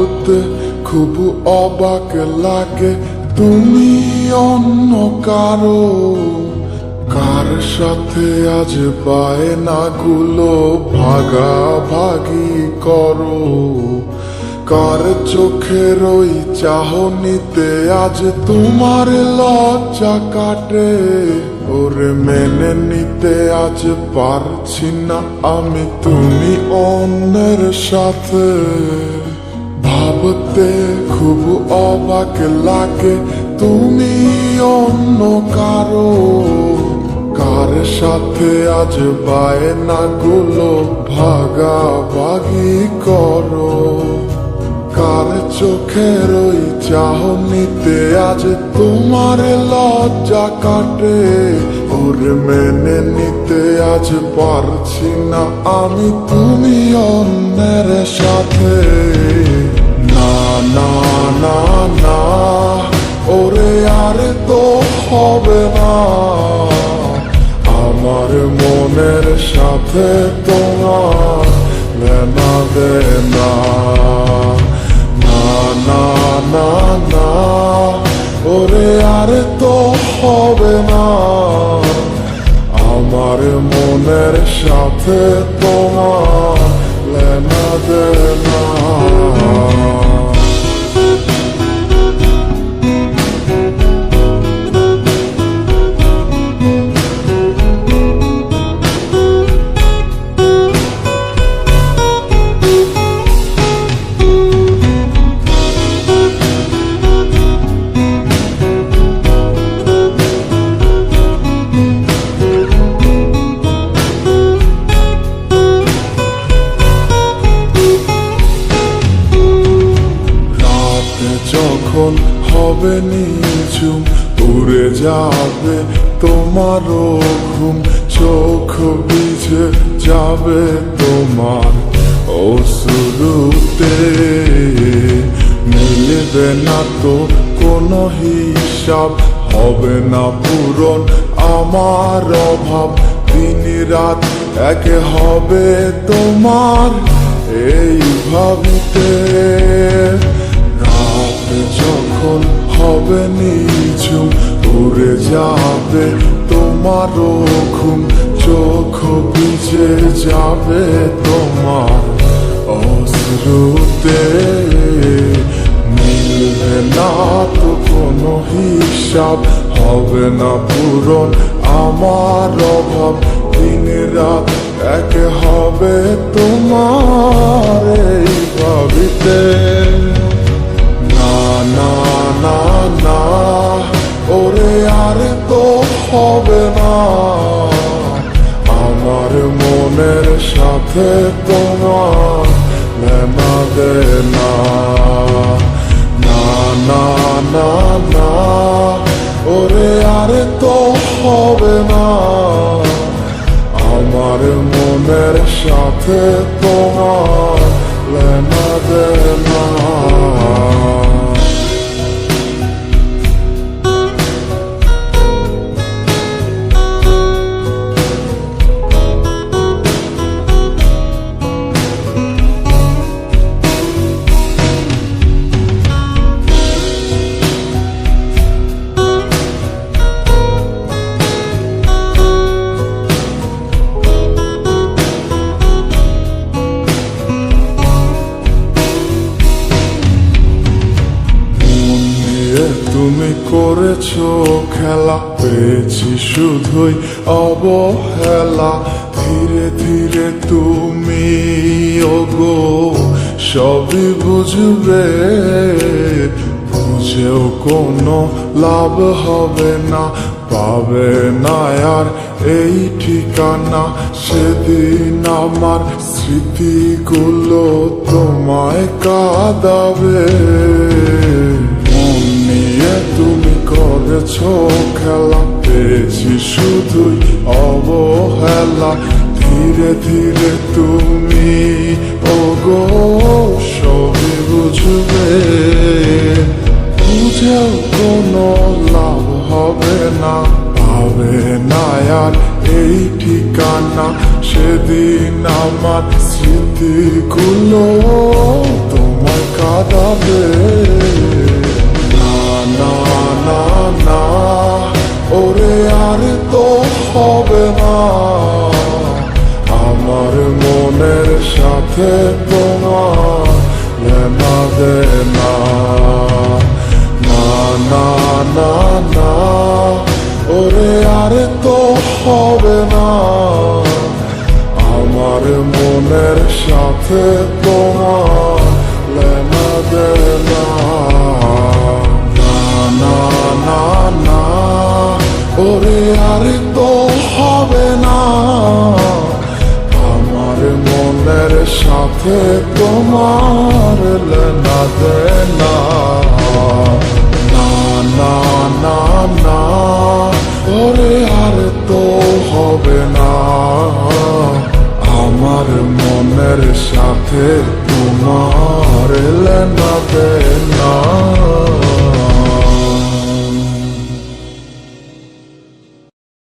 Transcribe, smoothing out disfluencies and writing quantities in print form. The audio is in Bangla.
ভাবতে খুব অবাক লাগে তুমি অন্য কারো, কার সাথে আজ বায়নাগুলো ভাগাভাগি করো, কার চোখের ওই চাহনিতে আজ তোমার লজ্জা কাটে। ওরে মেনে নিতে আজ পারছি না আমি তুমি অন্যের সাথে, ভাবতে খুব অবাক লাগে তুমি অন্য কারো, কার সাথে আজ বায়নাগুলো ভাগাভাগি করো, কার চোখের ওই চাহনিতে আজ তোমার লজ্জা কাটে। ওরে মেনে নিতে আজ পারছি না আমি তুমি অন্যের সাথে। না না না না ওরে আর তো হবে না, আমার মনের সাথে তোমার লেনা দেনা। না না না না ওরে আর তো হবে না, আমার মনের সাথে তোমার লেনা দেনা। যখন হবে নিঝুম উড়ে যাবে তোমারও ঘুম, চোখ ভিজে যাবে তোমার অশ্রুতে, মিলবে না তো কোনো হিসাব, হবে না পূরণ আমার অভাব, দিন রাত এক হবে তোমার এই ভাবিতে। যখন হবে নিঝুম উড়ে যাবে তোমারও ঘুম, চোখ ভিজে যাবে তোমার অশ্রুতে, মিলবে না তো কোনো হিসাব, হবে না পূরণ আমার অভাব, দিন রাত এক হবে তোমার এই ভাবিতে। না না না ওরে আর তো হবে না, আমার মনের সাথে তোমার লেনা দেনা। না না না না ওরে আর তো হবে না, আমার মনের সাথে তোমার লেনা দেনা। তুমি করেছো খেলা, পেয়েছি শুধুই অবহেলা, ধীরে ধীরে তুমি ওগো সবই বুঝবে, বুঝেও কোনো লাভ হবে না, পাবে না আর এই ঠিকানা। সেদিন আমার স্মৃতিগুলো তোমায় কাঁদাবে, তুমি করেছো খেলা, পেয়েছি শুধুই অবহেলা, ধীরে ধীরে তুমি ওগো সবই বুঝবে, বুঝেও কোনো লাভ হবে না, পাবে না আর এই ঠিকানা। সেদিন আমার স্মৃতিগুলো তোমায় কাঁদা দে না না না না ওরে আর তো হবে না আমার মনের সাথে তোমার লেনা দে না না না না না ওরে আর তো হবে না আমার মনের সাথে তোমার লেনা দে না না না না না ওরে আর তো হবে না আমার মনের সাথে তোমার লেনা দে না না না না না ওরে আর তো হবে না আমার মনের সাথে তোমার লেনা দে না